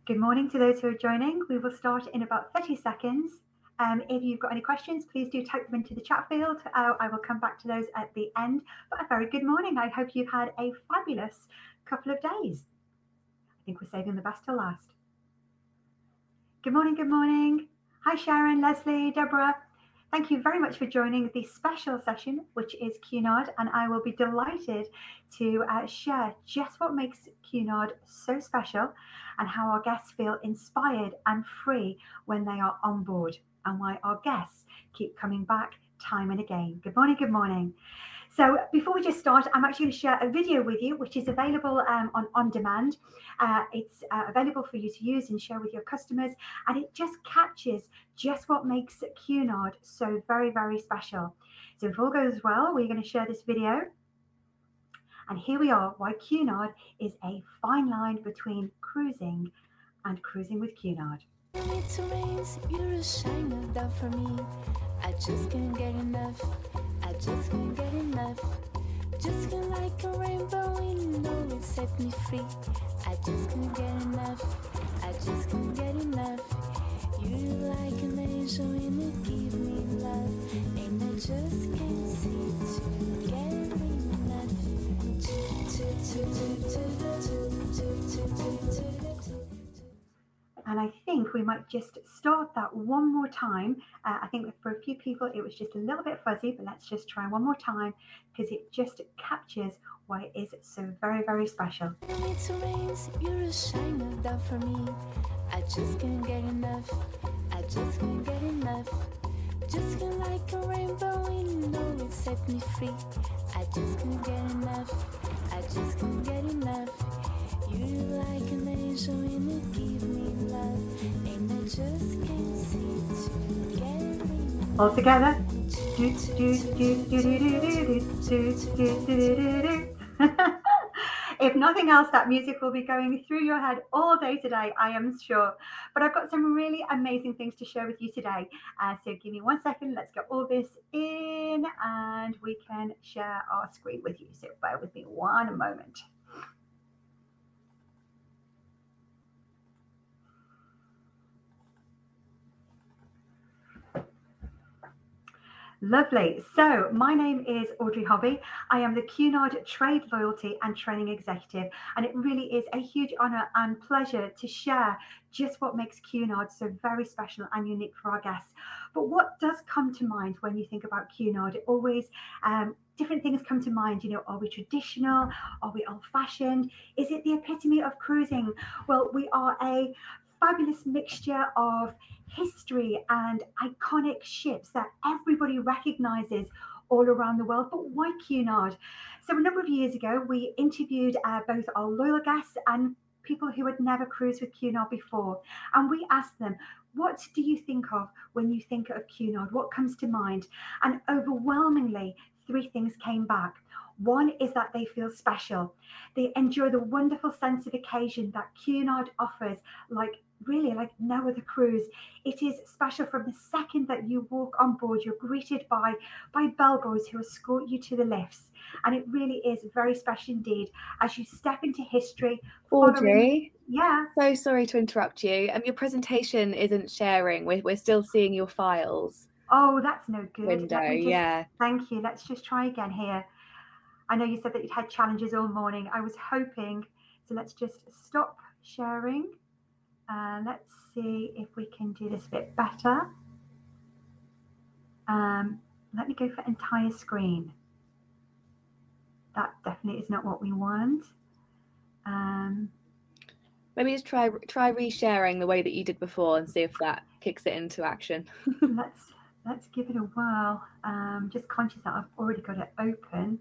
Good morning to those who are joining. We will start in about 30 seconds. If you've got any questions, please do type them into the chat field. I will come back to those at the end. But a very good morning. I hope you've had a fabulous couple of days. I think we're saving the best till last. Good morning, good morning. Hi, Sharon, Leslie, Deborah. Thank you very much for joining this special session, which is Cunard, and I will be delighted to share just what makes Cunard so special and how our guests feel inspired and free when they are on board, and why our guests keep coming back time and again. Good morning, good morning. So before we just start, I'm actually going to share a video with you, which is available on demand. It's available for you to use and share with your customers. And it just captures just what makes Cunard so very, very special. So if all goes well, we're going to share this video. And here we are, why Cunard is a fine line between cruising and cruising with Cunard. It rains, you're a shiner down for me. I just can't get enough. I just can't get enough. Just feel like a rainbow, you know it set me free. I just can't get enough. I just can't get enough. You're like an angel and you give me love, and I just can't seem to get enough. And I think we might just start that one more time. I think for a few people it was just a little bit fuzzy, but let's just try one more time because it just captures why it is so very, very special. It rains, you're a shiner down for me. I just can't get enough. I just can't get enough. Just feel like a rainbow, you know it set me free. I just can't get enough. I just can't get enough. You're like an angel and you give me love, and I just can't seem to get enough. All together. If nothing else, that music will be going through your head all day today, I am sure. But I've got some really amazing things to share with you today. So give me 1 second. Let's get all this in and we can share our screen with you. So bear with me one moment. Lovely. So my name is Audrey Hobby. I am the Cunard Trade Loyalty and Training Executive, and it really is a huge honour and pleasure to share just what makes Cunard so very special and unique for our guests. But what does come to mind when you think about Cunard? It always different things come to mind. You know, are we traditional? Are we old-fashioned? Is it the epitome of cruising? Well, we are a fabulous mixture of history and iconic ships that everybody recognizes all around the world. But why Cunard? So a number of years ago, we interviewed both our loyal guests and people who had never cruised with Cunard before. And we asked them, what do you think of when you think of Cunard? What comes to mind? And overwhelmingly, 3 things came back. One is that they feel special. They enjoy the wonderful sense of occasion that Cunard offers, like no other cruise. It is special from the second that you walk on board. You're greeted by bellboys who escort you to the lifts. And it really is very special indeed as you step into history. Audrey, yeah. So sorry to interrupt you. Your presentation isn't sharing. We're still seeing your files. Oh, that's no good. Window, yeah. Thank you. Let's just try again here. I know you said that you'd had challenges all morning. I was hoping, so let's just stop sharing. Let's see if we can do this a bit better. Let me go for entire screen. That definitely is not what we want. Maybe just try resharing the way that you did before and see if that kicks it into action. Let's give it a whirl. Just conscious that I've already got it open.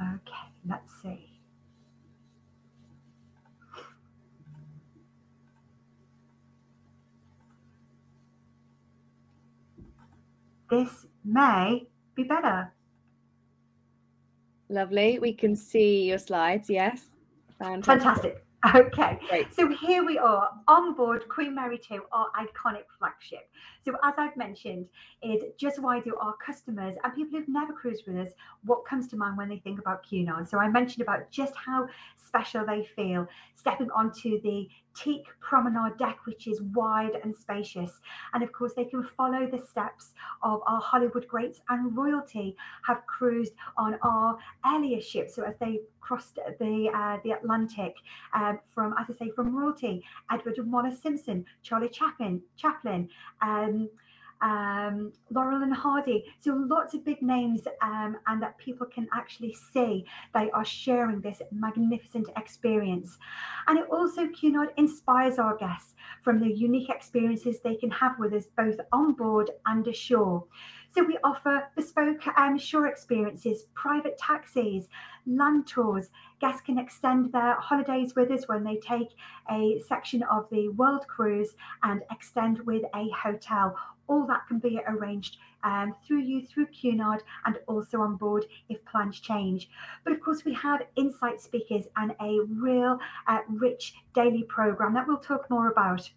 Okay, let's see. This may be better. Lovely. We can see your slides. Yes. Fantastic. Okay, Great. so here we are on board Queen Mary 2, our iconic flagship. So as I've mentioned, is just why do our customers and people who've never cruised with us, what comes to mind when they think about Cunard? So I mentioned about just how special they feel stepping onto the teak promenade deck, which is wide and spacious. And of course, they can follow the steps of our Hollywood greats and royalty have cruised on our earlier ships. So as they crossed the Atlantic, from, as I say, from royalty, Edward and Wallace Simpson, Charlie Chaplin, Laurel and Hardy. So lots of big names, and that people can actually see they are sharing this magnificent experience. And it also, Cunard, inspires our guests from the unique experiences they can have with us both on board and ashore. So we offer bespoke shore experiences, private taxis, land tours. Guests can extend their holidays with us when they take a section of the world cruise and extend with a hotel. All that can be arranged through Cunard and also on board if plans change. But of course, we have insight speakers and a real rich daily program that we'll talk more about.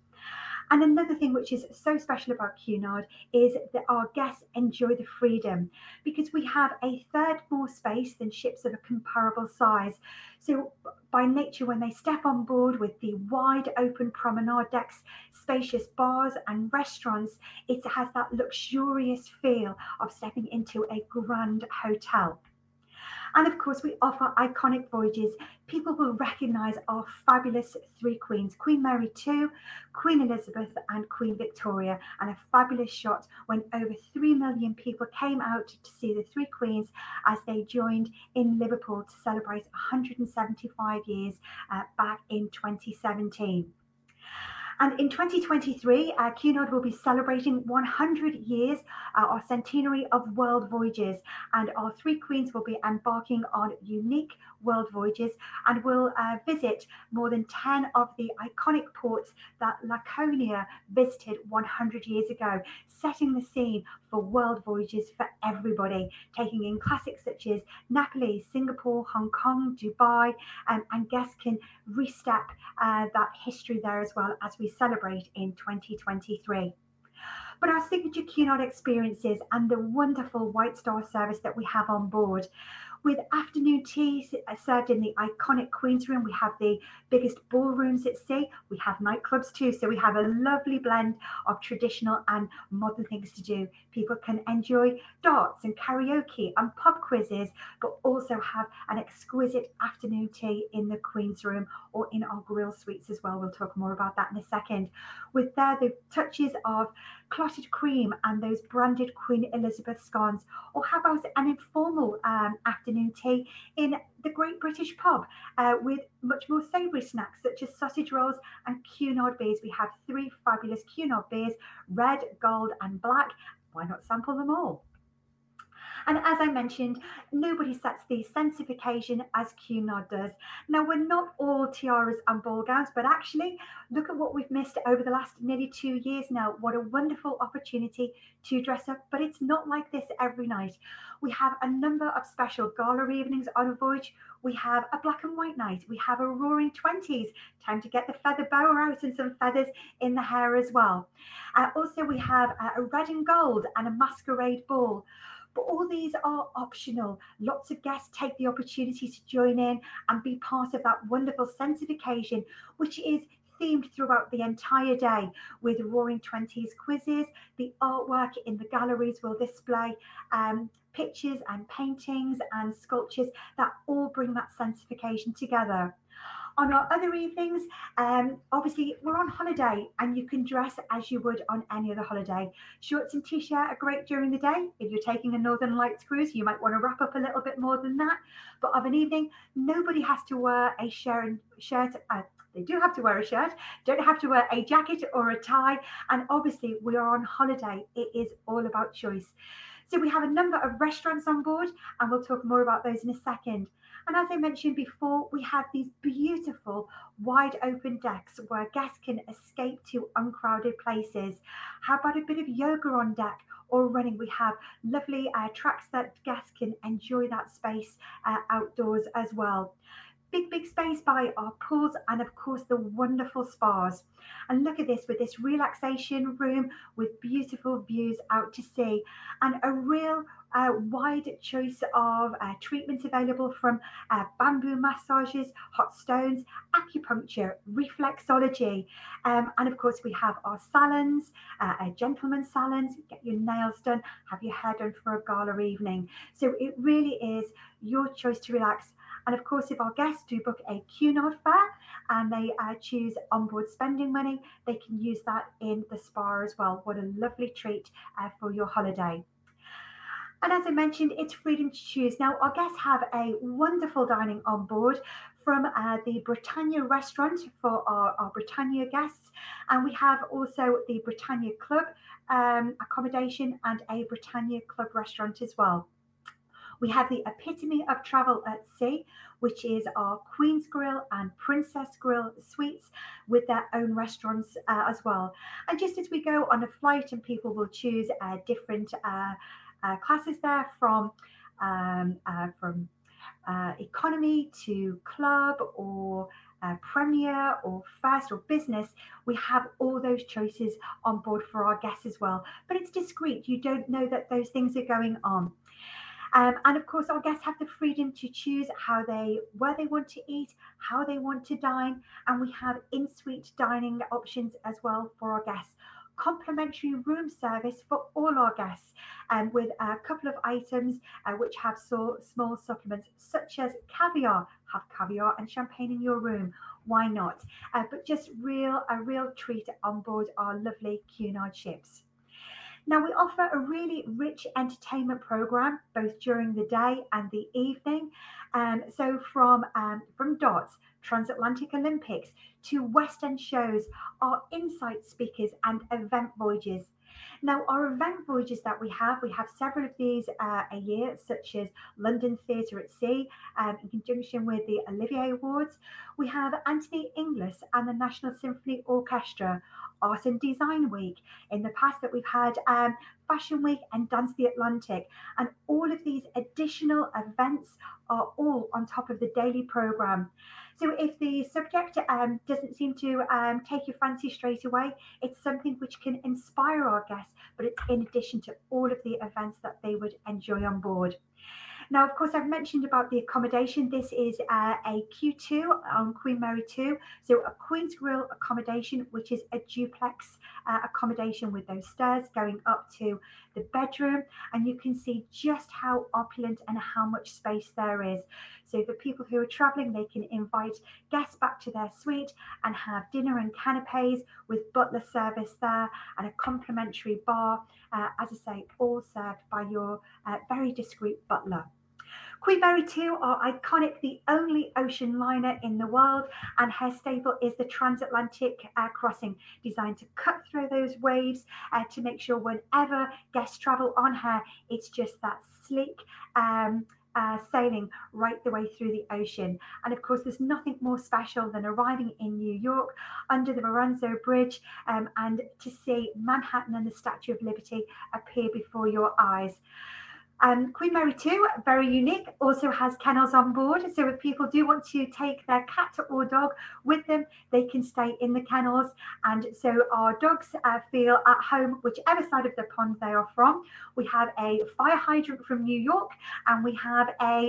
And another thing which is so special about Cunard is that our guests enjoy the freedom because we have a third more space than ships of a comparable size. So by nature, when they step on board with the wide open promenade decks, spacious bars and restaurants, it has that luxurious feel of stepping into a grand hotel. And of course, we offer iconic voyages. People will recognise our fabulous three queens, Queen Mary 2, Queen Elizabeth and Queen Victoria, and a fabulous shot when over 3 million people came out to see the three queens as they joined in Liverpool to celebrate 175 years back in 2017. And in 2023, Cunard will be celebrating 100 years, our centenary of world voyages. And our three queens will be embarking on unique world voyages and will visit more than 10 of the iconic ports that Laconia visited 100 years ago, setting the scene for world voyages for everybody, taking in classics such as Napoli, Singapore, Hong Kong, Dubai, and guests can restep that history there as well as we celebrate in 2023. But our signature Cunard experiences and the wonderful White Star service that we have on board, with afternoon tea served in the iconic Queen's Room. We have the biggest ballrooms at sea. We have nightclubs too. So we have a lovely blend of traditional and modern things to do. People can enjoy darts and karaoke and pub quizzes, but also have an exquisite afternoon tea in the Queen's Room or in our grill suites as well. We'll talk more about that in a second. With there the touches of clotted cream and those branded Queen Elizabeth scones, or how about an informal afternoon tea in the Great British Pub with much more savoury snacks such as sausage rolls and Cunard beers. We have three fabulous Cunard beers, red, gold and black. Why not sample them all? And as I mentioned, nobody sets the sense of occasion as Cunard does. Now, we're not all tiaras and ball gowns, but actually, look at what we've missed over the last nearly 2 years now. What a wonderful opportunity to dress up, but it's not like this every night. We have a number of special gala evenings on a voyage. We have a black and white night. We have a roaring 20s, time to get the feather boa out and some feathers in the hair as well. Also, we have a red and gold and a masquerade ball. But all these are optional. Lots of guests take the opportunity to join in and be part of that wonderful sense of occasion, which is themed throughout the entire day with Roaring Twenties quizzes. The artwork in the galleries will display pictures and paintings and sculptures that all bring that sense of occasion together. On our other evenings, obviously we're on holiday and you can dress as you would on any other holiday. Shorts and t-shirt are great during the day. If you're taking a Northern Lights cruise, you might want to wrap up a little bit more than that. But of an evening, nobody has to wear a shirt. They do have to wear a shirt, don't have to wear a jacket or a tie. And obviously we are on holiday. It is all about choice. So we have a number of restaurants on board and we'll talk more about those in a second. And as I mentioned before, we have these beautiful wide open decks where guests can escape to uncrowded places. How about a bit of yoga on deck or running? We have lovely tracks that guests can enjoy that space outdoors as well. Big space by our pools and of course the wonderful spas. And look at this, with this relaxation room with beautiful views out to sea and a real wide choice of treatments available, from bamboo massages, hot stones, acupuncture, reflexology, and of course we have our salons, gentlemen's salons. Get your nails done, have your hair done for a gala evening. So it really is your choice to relax. And of course, if our guests do book a Cunard fare and they choose onboard spending money, they can use that in the spa as well. What a lovely treat for your holiday. And as I mentioned, it's freedom to choose. Now, our guests have a wonderful dining on board from the Britannia restaurant for our Britannia guests. And we have also the Britannia Club accommodation and a Britannia Club restaurant as well. We have the epitome of travel at sea, which is our Queen's Grill and Princess Grill suites with their own restaurants as well. And just as we go on a flight, and people will choose different classes there, from economy to club, or premier or first or business, we have all those choices on board for our guests as well. But it's discreet. You don't know that those things are going on. And of course, our guests have the freedom to choose where they want to eat, how they want to dine, and we have in-suite dining options as well for our guests. Complimentary room service for all our guests, with a couple of items which have small supplements such as caviar. Have caviar and champagne in your room. Why not? But just a real treat on board our lovely Cunard ships. Now, we offer a really rich entertainment program both during the day and the evening. So from darts, transatlantic Olympics to West End shows, our insight speakers and event voyages. Now, our event voyages that we have several of these a year, such as London Theatre at Sea, in conjunction with the Olivier Awards. We have Anthony Inglis and the National Symphony Orchestra, Art and Design Week. In the past that we've had Fashion Week and Dance the Atlantic. And all of these additional events are all on top of the daily programme. So if the subject doesn't seem to take your fancy straight away, it's something which can inspire our guests, but it's in addition to all of the events that they would enjoy on board. Now, of course, I've mentioned about the accommodation. This is a Q2 on Queen Mary 2. So a Queen's Grill accommodation, which is a duplex accommodation with those stairs going up to the bedroom. And you can see just how opulent and how much space there is. So for people who are traveling, they can invite guests back to their suite and have dinner and canapes with butler service there, and a complimentary bar, as I say, all served by your very discreet butler. Queen Mary 2 are iconic, the only ocean liner in the world, and her stable is the transatlantic crossing, designed to cut through those waves to make sure whenever guests travel on her, it's just that sleek sailing right the way through the ocean. And of course, there's nothing more special than arriving in New York under the Verrazano Bridge and to see Manhattan and the Statue of Liberty appear before your eyes. Queen Mary 2, very unique, also has kennels on board. So if people do want to take their cat or dog with them, they can stay in the kennels. And so our dogs feel at home, whichever side of the pond they are from. We have a fire hydrant from New York, and we have a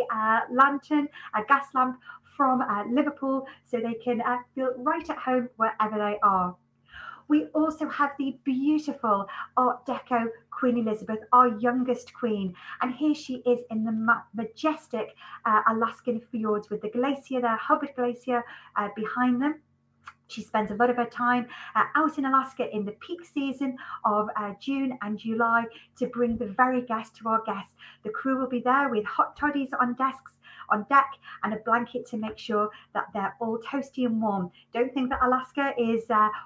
lantern, a gas lamp from Liverpool, so they can feel right at home wherever they are. We also have the beautiful Art Deco Queen Elizabeth, our youngest queen. And here she is in the majestic Alaskan fjords with the glacier there, Hubbard Glacier behind them. She spends a lot of her time out in Alaska in the peak season of June and July to bring the very best to our guests. The crew will be there with hot toddies on deck and a blanket to make sure that they're all toasty and warm. Don't think that Alaska is,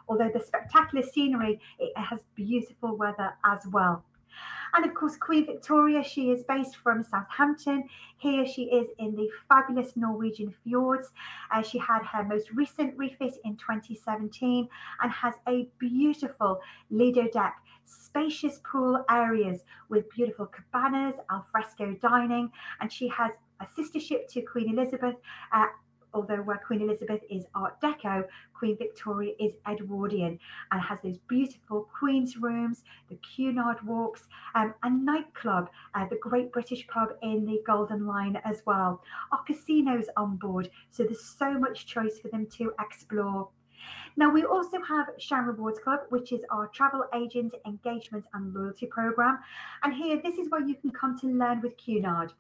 although the spectacular scenery, it has beautiful weather as well. And of course, Queen Victoria, she is based from Southampton. Here she is in the fabulous Norwegian fjords. She had her most recent refit in 2017 and has a beautiful Lido deck, spacious pool areas with beautiful cabanas, alfresco dining, and she has a sister ship to Queen Elizabeth, although where Queen Elizabeth is Art Deco, Queen Victoria is Edwardian and has those beautiful Queen's rooms, the Cunard walks, and nightclub, the Great British Pub in the Golden Line as well. Our casinos on board, so there's so much choice for them to explore. Now, we also have Shine Rewards Club, which is our travel agent engagement and loyalty program. And here, this is where you can come to learn with Cunard.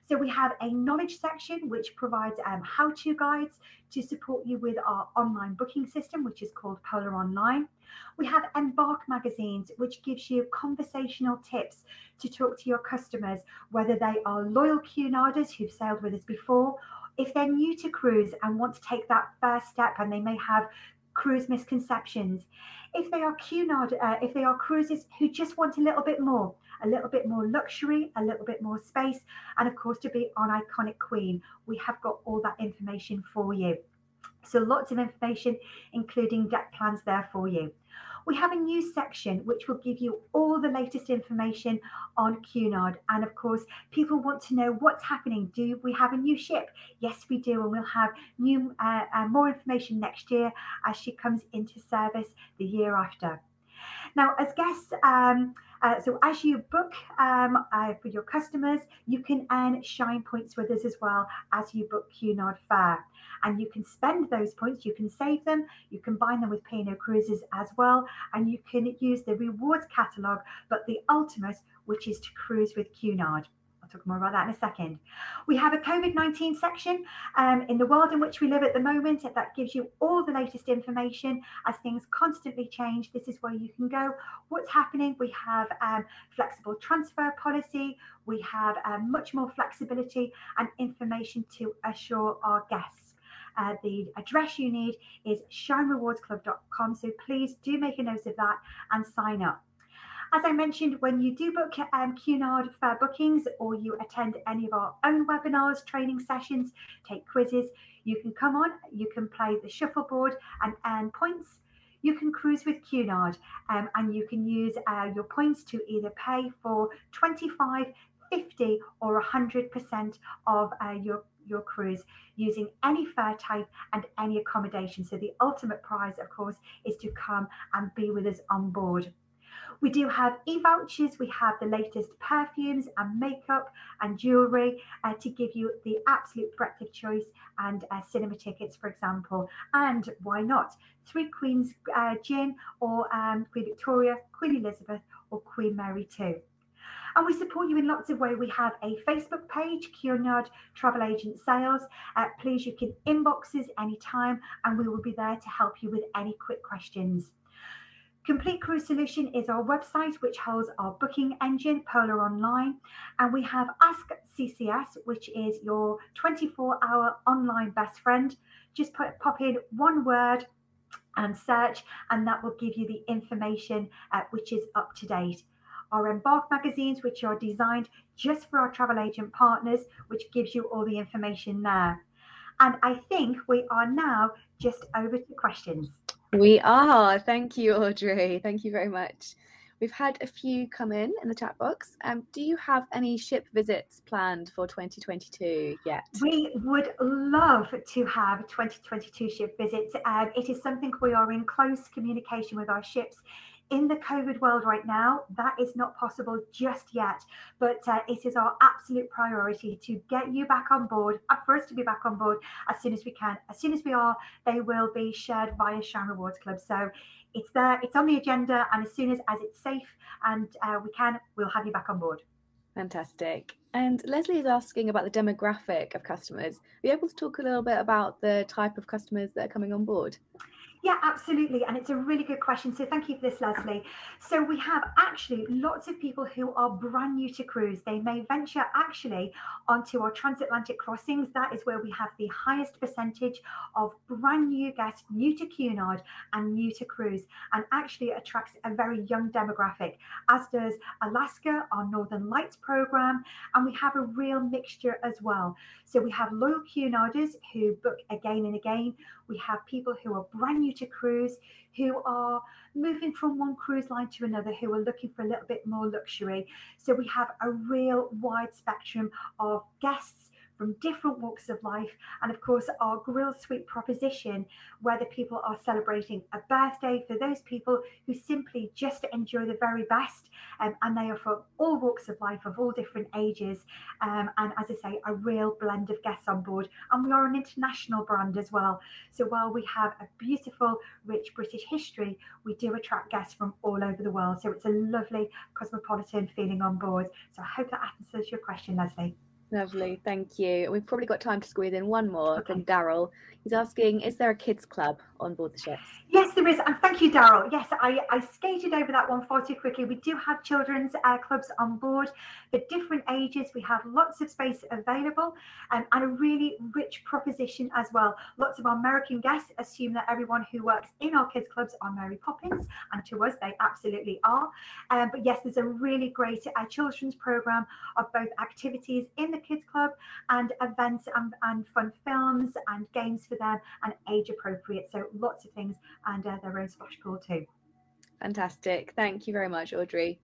So we have a knowledge section, which provides how-to guides to support you with our online booking system, which is called Polar Online. We have Embark magazines, which gives you conversational tips to talk to your customers, whether they are loyal Cunarders who've sailed with us before, if they're new to cruise and want to take that first step and they may have cruise misconceptions, if they are Cunard, if they are cruisers who just want a little bit more luxury, a little bit more space, and of course to be on Iconic Queen, we have got all that information for you. So lots of information, including deck plans there for you. We have a news section which will give you all the latest information on Cunard. And of course, people want to know what's happening. Do we have a new ship? Yes, we do. And we'll have new, more information next year as she comes into service the year after. Now, as guests, so as you book for your customers, you can earn Shine points with us as well as you book Cunard Fare. And you can spend those points, you can save them, you can buy them with P&O Cruises as well, and you can use the rewards catalogue, but the ultimate, which is to cruise with Cunard. I'll talk more about that in a second. We have a COVID-19 section in the world in which we live at the moment that gives you all the latest information as things constantly change. This is where you can go. What's happening? We have flexible transfer policy. We have much more flexibility and information to assure our guests. The address you need is shinerewardsclub.com. So please do make a note of that and sign up. As I mentioned, when you do book Cunard Fare bookings or you attend any of our own webinars, training sessions, take quizzes, you can come on, you can play the shuffleboard and earn points. You can cruise with Cunard and you can use your points to either pay for 25, 50 or 100% of your cruise using any fare type and any accommodation. So the ultimate prize, of course, is to come and be with us on board. We do have e-vouchers. We have the latest perfumes and makeup and jewellery to give you the absolute breadth of choice, and cinema tickets, for example. And why not? 3 Queens gin, or Queen Victoria, Queen Elizabeth, or Queen Mary too. And we support you in lots of ways. We have a Facebook page, Cunard Travel Agent Sales. Please, you can inbox us anytime and we will be there to help you with any quick questions. Complete Cruise Solution is our website, which holds our booking engine, Polar Online. And we have Ask CCS, which is your 24-hour online best friend. Just pop in one word and search, and that will give you the information which is up to date. Our Embark magazines, which are designed just for our travel agent partners, which gives you all the information there. And I think we are now just over to questions. We are. Thank you, Audrey. Thank you very much. We've had a few come in the chat box. Do you have any ship visits planned for 2022 yet? We would love to have 2022 ship visits. It is something we are in close communication with our ships. In the COVID world right now, that is not possible just yet, but it is our absolute priority to get you back on board, for us to be back on board as soon as we can. As soon as we are, they will be shared via Shine Rewards Club. So it's there, it's on the agenda, and as soon as it's safe and we can, we'll have you back on board. Fantastic. And Leslie is asking about the demographic of customers. Are you able to talk a little bit about the type of customers that are coming on board? Yeah, absolutely. And it's a really good question. So thank you for this, Leslie. So we have actually lots of people who are brand new to cruise. They may venture actually onto our transatlantic crossings. That is where we have the highest percentage of brand new guests, new to Cunard and new to cruise, and actually attracts a very young demographic, as does Alaska, our Northern Lights program. And we have a real mixture as well. So we have loyal Cunarders who book again and again. We have people who are brand new to cruise, who are moving from one cruise line to another, who are looking for a little bit more luxury. So we have a real wide spectrum of guests, from different walks of life. And of course, our Grill Suite proposition, where the people are celebrating a birthday for those people who simply just enjoy the very best. And they are from all walks of life, of all different ages. And as I say, a real blend of guests on board. And we are an international brand as well. So while we have a beautiful, rich British history, we do attract guests from all over the world. So it's a lovely cosmopolitan feeling on board. So I hope that answers your question, Leslie. Lovely, thank you. We've probably got time to squeeze in one more from Okay. Daryl. He's asking, is there a kids club on board the ships? Yes, there is. And thank you, Daryl. Yes, I skated over that one far too quickly. We do have children's clubs on board for different ages. We have lots of space available and a really rich proposition as well. Lots of our American guests assume that everyone who works in our kids clubs are Mary Poppins, and to us, they absolutely are. But yes, there's a really great children's program of both activities in the kids club and events and fun films and games for them and age appropriate. So lots of things and their own splash pool too. Fantastic. Thank you very much, Audrey.